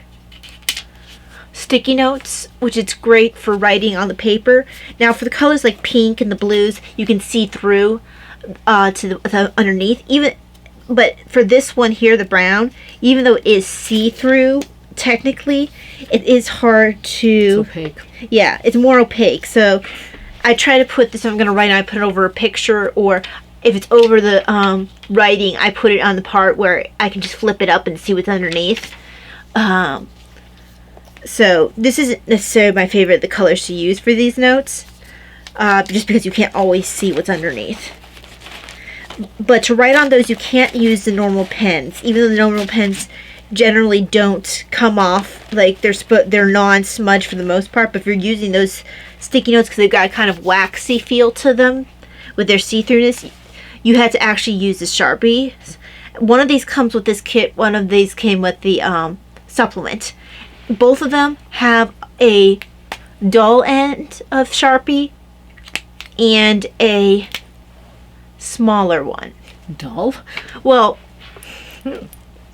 sticky notes, which is great for writing on the paper. Now for the colors like pink and the blues, you can see through to the underneath. But for this one here, the brown, even though it is see-through, technically, it is hard to... It's opaque. Yeah, it's more opaque. So I try to put this, if I'm going to write, I put it over a picture, or if it's over the writing, I put it on the part where I can just flip it up and see what's underneath. So this isn't necessarily my favorite, the colors to use for these notes, just because you can't always see what's underneath. But to write on those, you can't use the normal pens, even though the normal pens generally don't come off, like they're non-smudge for the most part. But if you're using those sticky notes, because they've got a kind of waxy feel to them with their see-throughness, you had to actually use the Sharpie. One of these comes with this kit, one of these came with the supplement. Both of them have a dull end of Sharpie and a smaller one. Dull? Well,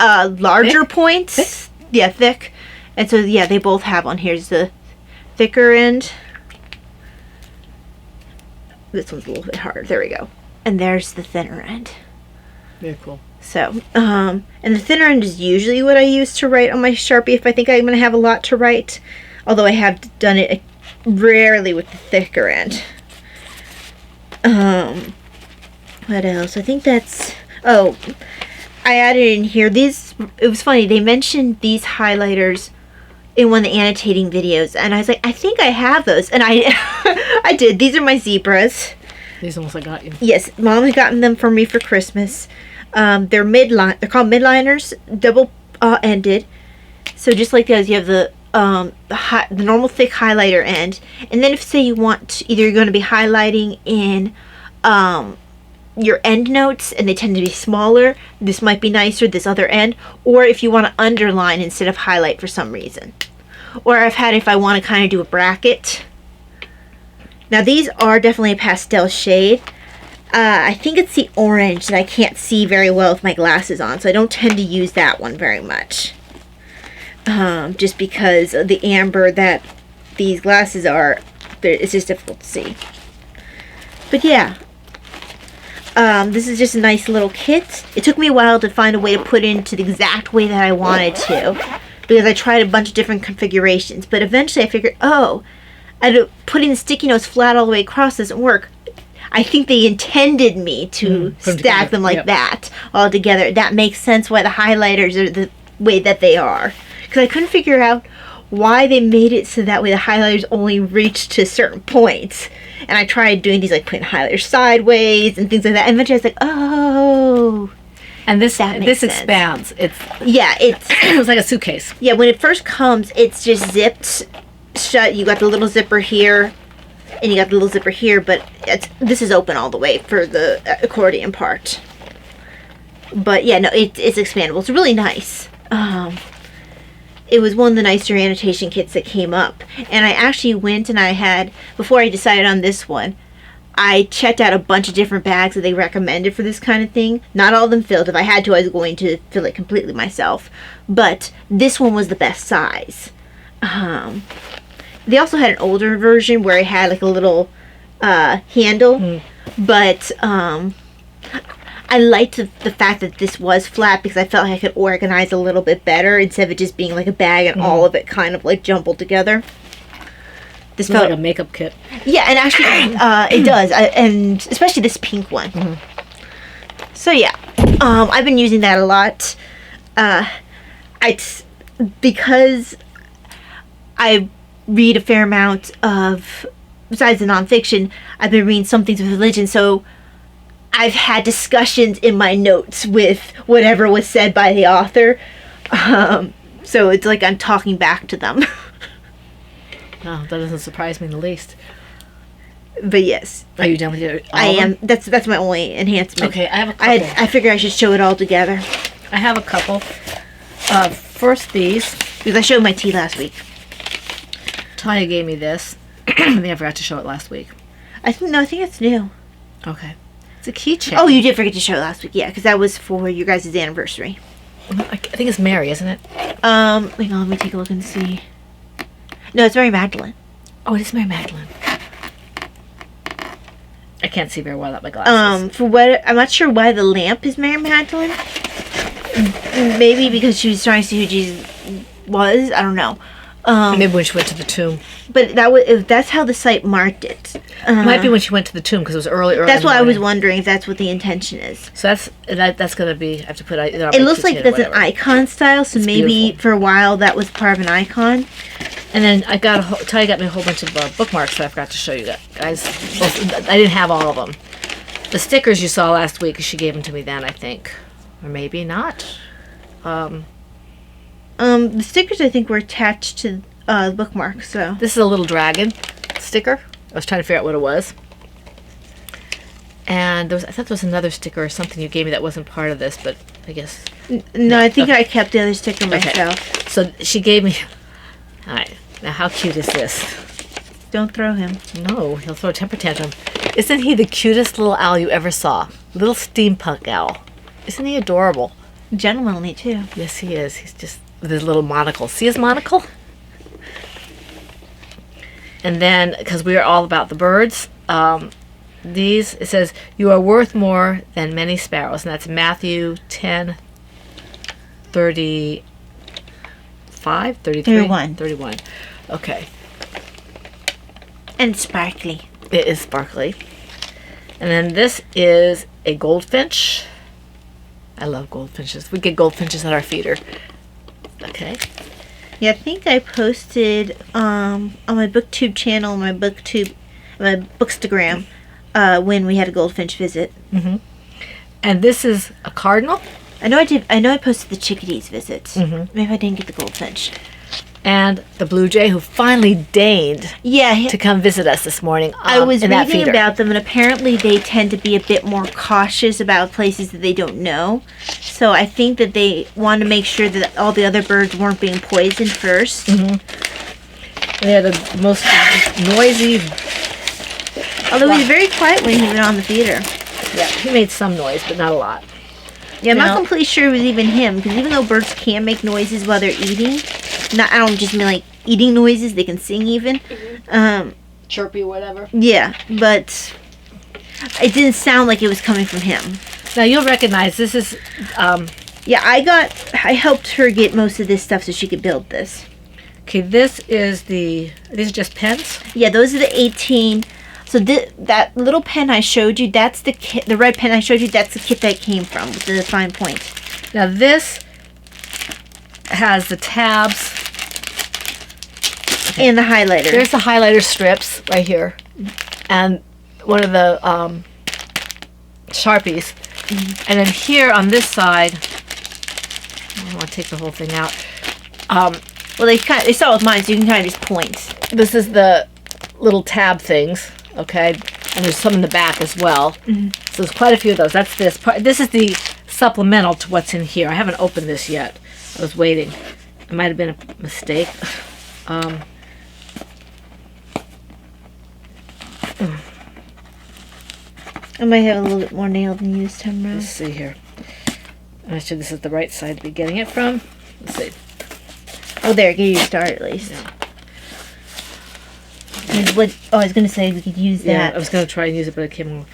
larger Thick? points. Thick? Yeah, thick. And so, yeah, they both have one. Here's the thicker end. This one's a little bit harder. There we go. And there's the thinner end. Very cool. So, and the thinner end is usually what I use to write on my Sharpie if I think I'm going to have a lot to write. Although I have done it rarely with the thicker end. What else? I think that's... Oh, I added in here these... It was funny. They mentioned these highlighters in one of the annotating videos. And I was like, I think I have those. And I I did. These are my zebras. These ones I got you. Yes, Mom had gotten them for me for Christmas. They're midline. They're called midliners, double ended. So just like those, you have the normal thick highlighter end, and then if say you want to, either you're going to be highlighting in your end notes, and they tend to be smaller. This might be nicer. This other end, or if you want to underline instead of highlight for some reason, or I've had if I want to kind of do a bracket. Now these are definitely a pastel shade. I think it's the orange that I can't see very well with my glasses on, so I don't tend to use that one very much. Just because of the amber that these glasses are, it's just difficult to see. But yeah, this is just a nice little kit. It took me a while to find a way to put it into the exact way that I wanted to, because I tried a bunch of different configurations, but eventually I figured, oh, putting the sticky notes flat all the way across doesn't work. I think they intended me to stack them like that all together. That makes sense why the highlighters are the way that they are. Because I couldn't figure out why they made it so that way the highlighters only reach to certain points. And I tried doing these, like putting highlighters sideways and things like that. And eventually I was like, oh. And this sense. expands. It's like a suitcase. Yeah, when it first comes, it's just zipped shut. You got the little zipper here. And you got the little zipper here, but this is open all the way for the accordion part. But yeah, no, it's expandable. It's really nice. It was one of the nicer annotation kits that came up. And I actually went and I had, before I decided on this one, I checked out a bunch of different bags that they recommended for this kind of thing. Not all of them filled. If I had to, I was going to fill it completely myself. But this one was the best size. they also had an older version where it had like a little handle, but I liked the fact that this was flat because I felt like I could organize a little bit better instead of it just being like a bag and all of it kind of like jumbled together. This It's felt like a makeup kit. yeah, and actually it does, and especially this pink one. So yeah, I've been using that a lot. Because I read a fair amount of, besides the nonfiction, I've been reading Some Things with Religion, so I've had discussions in my notes with whatever was said by the author. So it's like I'm talking back to them. Oh, that doesn't surprise me in the least. But yes. Are you done with your? I am. That's my only enhancement. Okay, I have a couple. I figure I should show it all together. I have a couple. First, these. Because I showed my tea last week. Tanya gave me this. I think I forgot to show it last week. I think it's new. Okay. It's a keychain. Oh, you did forget to show it last week. Yeah, because that was for your guys' anniversary. I think it's Mary, isn't it? Hang on, let me take a look and see. No, it's Mary Magdalene. Oh, it is Mary Magdalene. I can't see very well without my glasses. For what, I'm not sure why the lamp is Mary Magdalene. Maybe because she was trying to see who Jesus was. I don't know. Maybe when she went to the tomb. But that's how the site marked it. It might be when she went to the tomb because it was early. That's in the what I was morning. wondering if that's what the intention is. So that's gonna be. I have to put. It looks like that's an icon style, so It's maybe beautiful. for a while that was part of an icon. And then I got Tanya got me a whole bunch of bookmarks that I forgot to show you guys. Well, I didn't have all of them. The stickers you saw last week, she gave them to me then, I think, or maybe not. The stickers I think were attached to the bookmarks. So This is a little dragon sticker. I was trying to figure out what it was. And I thought there was another sticker or something you gave me that wasn't part of this, but I guess. no, I think I kept the other sticker myself. So she gave me. All right. Now, how cute is this? Don't throw him. No, he'll throw a temper tantrum. Isn't he the cutest little owl you ever saw? Little steampunk owl. Isn't he adorable? Gentlemanly too. Yes, he is. He's just with his little monocle. See his monocle? And then, because we are all about the birds, these, it says, you are worth more than many sparrows. And that's Matthew 10:35, 33? 31. Okay. And sparkly. It is sparkly. And then this is a goldfinch. I love goldfinches. We get goldfinches at our feeder. Okay. Yeah, I think I posted on my BookTube channel, my Bookstagram, when we had a goldfinch visit. And this is a cardinal. I know I posted the chickadees visit. Maybe I didn't get the goldfinch. And the blue jay who finally deigned Yeah, to come visit us this morning. I was in that reading feeder. about them, and apparently they tend to be a bit more cautious about places that they don't know. So I think that they want to make sure that all the other birds weren't being poisoned first. They're the most noisy. Although he was very quiet when he went on the feeder. Yeah, he made some noise, but not a lot. Yeah, I'm Now- not completely sure it was even him, because even though birds can make noises while they're eating, I don't just mean like eating noises, they can sing even. Chirpy, whatever. Yeah, but it didn't sound like it was coming from him. Now you'll recognize this is. Yeah, I helped her get most of this stuff so she could build this. Okay, this is these are just pens. Yeah, those are the 18. So that little pen I showed you, that's the kit. The red pen I showed you, that's the kit that came from with the fine point. Now this has the tabs. And the highlighter. There's the highlighter strips right here, and one of the Sharpies. And then here on this side, I don't want to take the whole thing out. Well, they saw it with mine, so you can kind of just point. This is the little tab things, okay? And there's some in the back as well. So there's quite a few of those. That's this part. This is the supplemental to what's in here. I haven't opened this yet. I was waiting. It might have been a mistake. I might have a little bit more nail than you this time around. Let's see here. I'm not sure this is the right side to be getting it from. Let's see. Oh, there, give you a start at least. Yeah. Is what? Oh, I was gonna say we could use Yeah, that. I was going to try and use it, but it came off.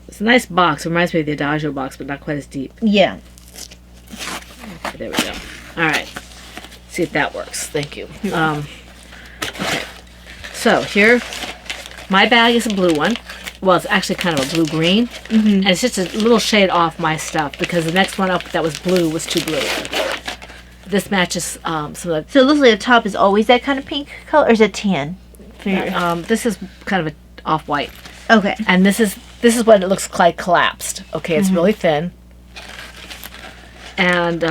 It's a nice box. It reminds me of the Adagio box, but not quite as deep. Yeah. Okay, there we go. All right. See if that works. Thank you. Okay. So here, my bag is a blue one. Well, it's actually kind of a blue-green. And it's just a little shade off my stuff because the next one up that was blue was too blue. This matches some of the... So it looks like the top is always that kind of pink color, or is it tan? this is kind of a off-white. Okay. And this is what it looks like collapsed. Okay, it's really thin. And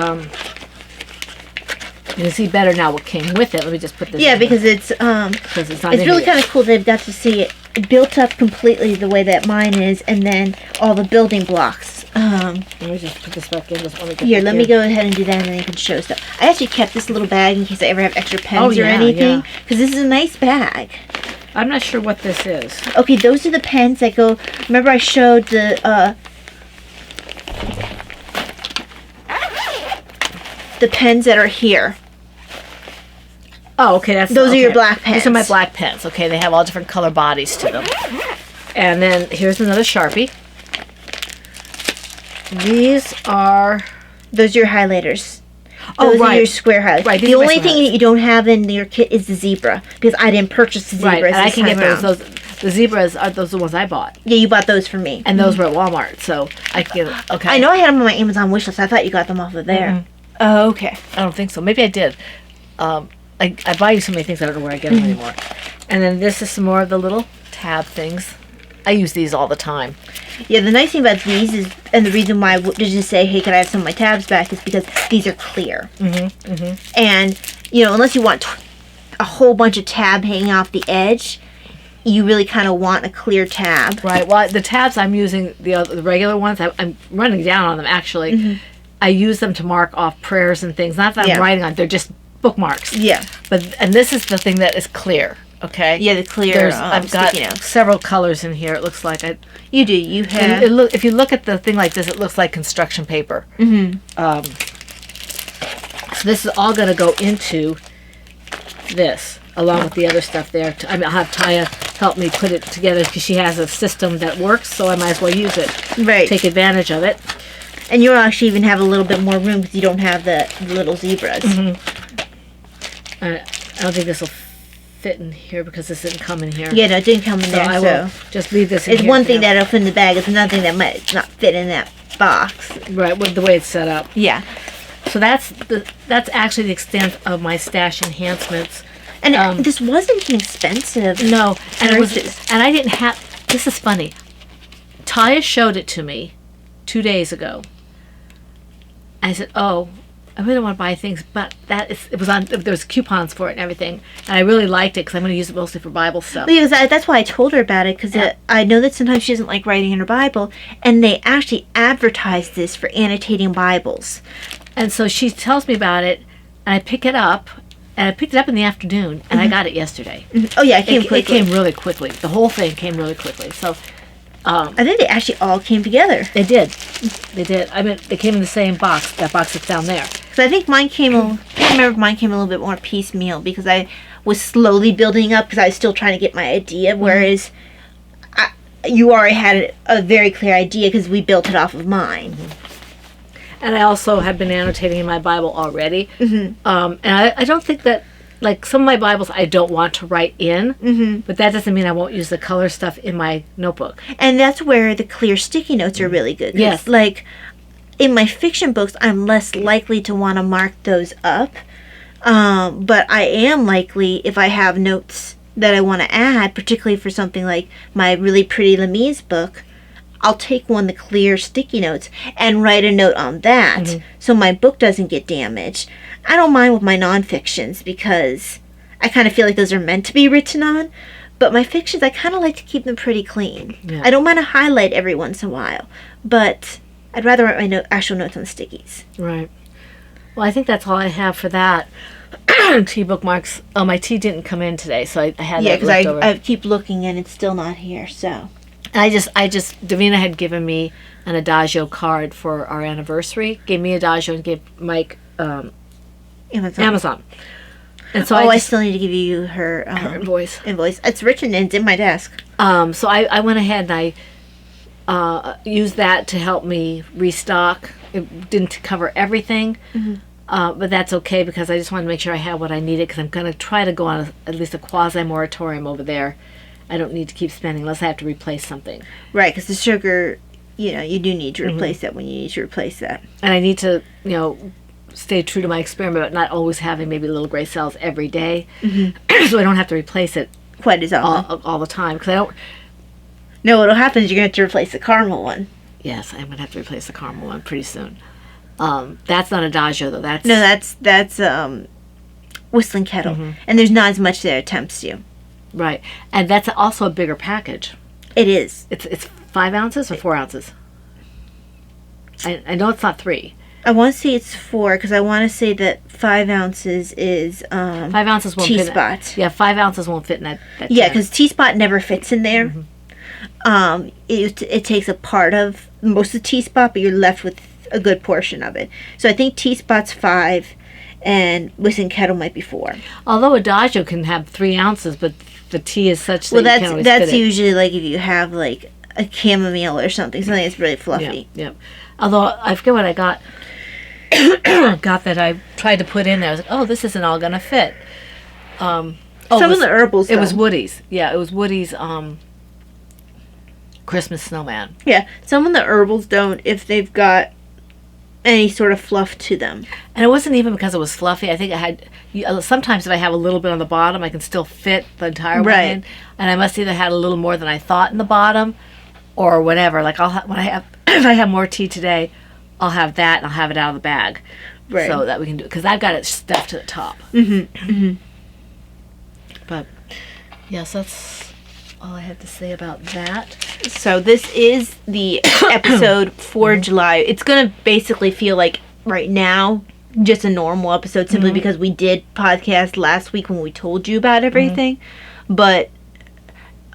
you can see better now what came with it. Let me just put this Yeah, in because here, it's because it's not it's in really here kind of cool. They've got to see it built up completely the way that mine is, and then all the building blocks. Let me just put this back in. Just want to get Here, back let in. me go ahead and do that, and then you can show stuff. I actually kept this little bag in case I ever have extra pens or yeah, anything, yeah. because this is a nice bag. I'm not sure what this is. Okay, those are the pens that go. Remember, I showed the pens that are here. Oh, okay. Those are your black These are my pens. black pens. Okay, they have all different color bodies to them. And then here's another Sharpie. These are... Those are your highlighters. Oh, Those are right. your square highlighters. Right, these The are my only square thing that you don't have in your kit is the zebra, because I didn't purchase the Right, zebras and I this can get time those. around. The zebras are those the ones I bought. Yeah, you bought those for me. And those were at Walmart, so I can get... Okay. I know I had them on my Amazon wish list. I thought you got them off of there. Oh, okay. I don't think so. Maybe I did. I buy you so many things I don't know where I get them anymore. And then this is some more of the little tab things. I use these all the time. Yeah, the nice thing about these is, and the reason why I didn't say, hey, can I have some of my tabs back, is because these are clear. And, unless you want a whole bunch of tab hanging off the edge, you really kind of want a clear tab. Right. Well, the tabs I'm using, the regular ones, I'm running down on them, actually. I use them to mark off prayers and things. Not that I'm writing on, they're just bookmarks. Yeah. And this is the thing that is clear. Okay. Yeah, the clear. I've got sticky notes. several colors in here. It looks like You do. You have. if you look at the thing like this, it looks like construction paper. So this is all going to go into this, along with the other stuff there. I'll have Taya help me put it together because she has a system that works, so I might as well use it. Right. Take advantage of it. And you'll actually even have a little bit more room because you don't have the little zebras. I don't think this will fit in here because this didn't come in here. Yeah, no, it didn't come in So there, I will just leave this in It's here one for thing now. that'll fit in the bag. It's another thing that might not fit in that box. Right, with the way it's set up. Yeah. So that's actually the extent of my stash enhancements. And this wasn't an expensive. No, and it was, purchase. and I didn't have. This is funny. Taya showed it to me 2 days ago. I said, "Oh, I really want to buy things, but it was on. There was coupons for it and everything, and I really liked it because I'm going to use it mostly for Bible stuff." Because that's why I told her about it, because I know that sometimes she doesn't like writing in her Bible, and they actually advertise this for annotating Bibles. And so she tells me about it, and I pick it up, and I picked it up in the afternoon, and I got it yesterday. Oh yeah, it came quickly. It came really quickly. The whole thing came really quickly. So I think they actually all came together. they did. They did. I mean, they came in the same box. That box that's down there. So I think mine came. I remember if mine came a little bit more piecemeal because I was slowly building up because I was still trying to get my idea. Whereas you already had a very clear idea because we built it off of mine. And I also have been annotating in my Bible already. And I don't think that, like, some of my Bibles I don't want to write in, but that doesn't mean I won't use the color stuff in my notebook. And that's where the clear sticky notes are really good. 'Cause, Yes. like, in my fiction books, I'm less likely to want to mark those up. But I am likely, if I have notes that I want to add, particularly for something like my really pretty Lemise book, I'll take one of the clear sticky notes and write a note on that so my book doesn't get damaged. I don't mind with my nonfictions because I kind of feel like those are meant to be written on. But my fictions, I kind of like to keep them pretty clean. Yeah. I don't mind a highlight every once in a while, but I'd rather write my actual notes on the stickies. Right. Well, I think that's all I have for that. Tea bookmarks. Oh, my tea didn't come in today, so I had Yeah, that because left over. I keep looking and it's still not here, so. I just, Davina had given me an Adagio card for our anniversary. Gave me Adagio and gave Mike Amazon. And so I still need to give you her invoice. invoice. It's written and it's in my desk. So I went ahead and I used that to help me restock. It didn't cover everything, but that's okay because I just wanted to make sure I had what I needed because I'm going to try to go on at least a quasi-moratorium over there. I don't need to keep spending unless I have to replace something. Right, because the sugar, you do need to replace that when you need to replace that. And I need to, stay true to my experiment about not always having maybe little gray cells every day, so I don't have to replace it Quite as often. all the time. Because I don't. No, what'll happen is you're going to have to replace the caramel one. Yes, I'm gonna have to replace the caramel one pretty soon. That's not Adagio though. That's Whistling Kettle, and there's not as much there it tempts you. Right, and that's also a bigger package. It is. It's 5 ounces or 4 ounces. I know it's not 3. I want to say it's 4 because I want to say that 5 ounces is 5 ounces won't fit. T-spot. Yeah, 5 ounces won't fit in that. Yeah, because T-spot never fits in there. It takes a part of most of the T-spot, but you're left with a good portion of it. So I think T-spot's 5, and Whistling Kettle might be 4. Although Adagio can have 3 ounces, but the tea is such that you can't always that's fit it. usually like if you have like a chamomile or something that's really fluffy. Yeah. Although I forget what I got. Got that I tried to put in there. I was like, oh, this isn't all gonna fit. Some of the herbals. It was Woody's. Yeah, it was Woody's. Christmas snowman. Yeah, some of the herbals don't if they've got any sort of fluff to them. And it wasn't even because it was fluffy. I think I had sometimes if I have a little bit on the bottom, I can still fit the entire one in. And I must either had a little more than I thought in the bottom, or whatever. Like when I have if I have more tea today, I'll have that and I'll have it out of the bag, so that we can do it because I've got it stuffed to the top. But yes, that's all I have to say about that. So this is the episode for July. It's gonna basically feel like right now just a normal episode simply because we did podcast last week when we told you about everything, but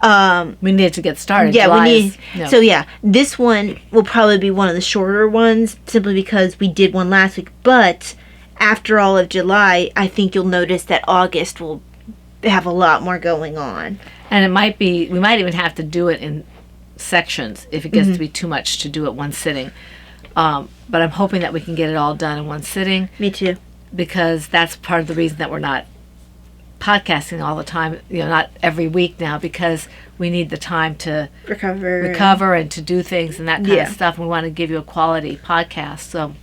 we needed to get started. Yeah, So yeah, this one will probably be one of the shorter ones simply because we did one last week. But after all of July, I think you'll notice that August will have a lot more going on. And it might be, we might even have to do it in sections if it gets to be too much to do it one sitting. But I'm hoping that we can get it all done in one sitting. Me too. Because that's part of the reason that we're not podcasting all the time, not every week now, because we need the time to recover and to do things and that kind of stuff. We want to give you a quality podcast. So,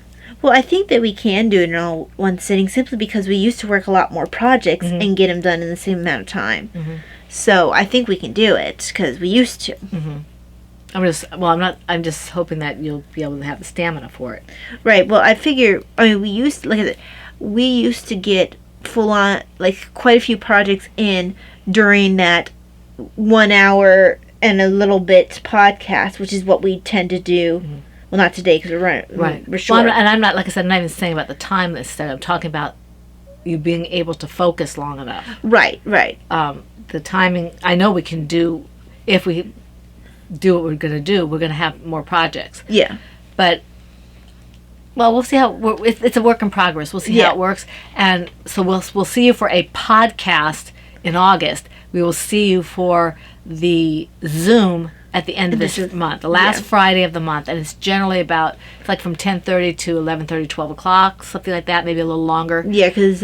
well, I think that we can do it in all one sitting simply because we used to work a lot more projects and get them done in the same amount of time. So I think we can do it because we used to. I'm just hoping that you'll be able to have the stamina for it. Right. Well, we used to get full on, like, quite a few projects in during that 1 hour and a little bit podcast, which is what we tend to do. Well, not today because we're short. Well, I'm not, like I said, I'm not even saying about the time instead. I'm talking about you being able to focus long enough. Right. The timing, I know we can do, if we do what we're going to do, we're going to have more projects. Yeah. But, well, we'll see how, it's a work in progress. We'll see how it works. And so we'll see you for a podcast in August. We will see you for the Zoom at the end of this month, the last Friday of the month. And it's generally about, it's like from 10:30 to 11:30, 12 o'clock, something like that, maybe a little longer. Yeah, because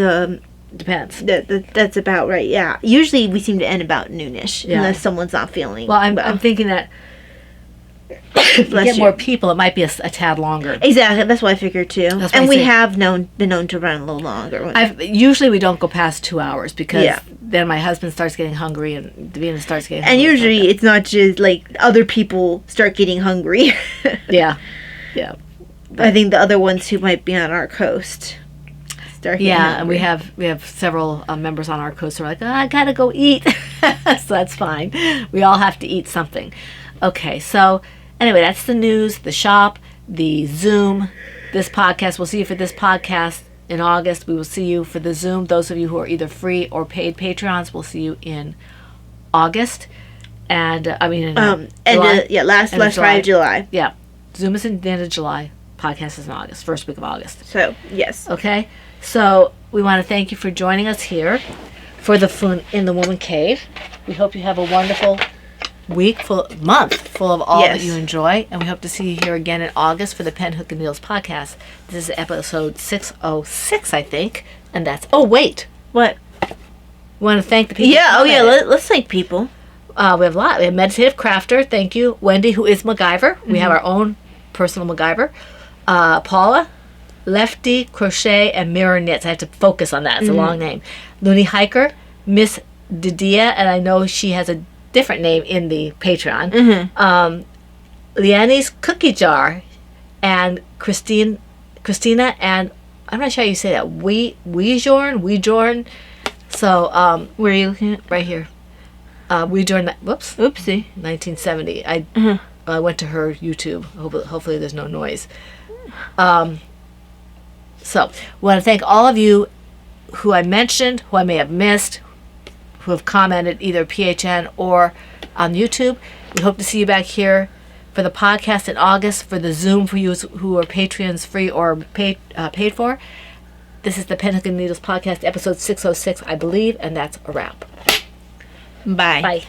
depends. That's about right, yeah. Usually we seem to end about noonish, unless someone's not feeling well. I'm thinking that if we get more people, it might be a tad longer. Exactly, that's what I figured too. And we have been known to run a little longer. Usually we don't go past 2 hours because then my husband starts getting hungry and Davina starts getting hungry. And usually it's not just like other people start getting hungry. Yeah. I think the other ones who might be on our coast start getting hungry. And we have several members on our coast who are like, I gotta go eat. So that's fine. We all have to eat something. Okay, so anyway, that's the news, the shop, the Zoom, this podcast. We'll see you for this podcast in August. We will see you for the Zoom. Those of you who are either free or paid Patreons, we'll see you in August. And July. Last Friday of July. Yeah, Zoom is in the end of July. podcast is in August, first week of August. So, yes. Okay? So we want to thank you for joining us here for the Fun in the Woman Cave. We hope you have a wonderful month full of all that you enjoy. And we hope to see you here again in August for the Pen, Hook, and Needles podcast. This is episode 606, I think. And that's... Oh, wait. What? We want to thank the people. Yeah, oh yeah, let's thank people. We have a lot. We have Meditative Crafter. Thank you. Wendy, who is MacGyver. We have our own personal MacGyver. Paula, Lefty, Crochet, and Mirror Knits. I have to focus on that. It's a long name. Looney Hiker, Miss Didia, and I know she has a different name in the Patreon. Leanne's Cookie Jar, and Christina, and I'm not sure how you say that. Weejorn. So, Where are you looking at? right here. Weejorn, Oopsie. 1970. I went to her YouTube. Hopefully there's no noise. So, we want to thank all of you who I mentioned, who I may have missed, who have commented either PHN or on YouTube. We hope to see you back here for the podcast in August, for the Zoom for you who are Patreons free or paid for. This is the Pen, Hook, and Needles podcast, episode 606, I believe, and that's a wrap. Bye. Bye.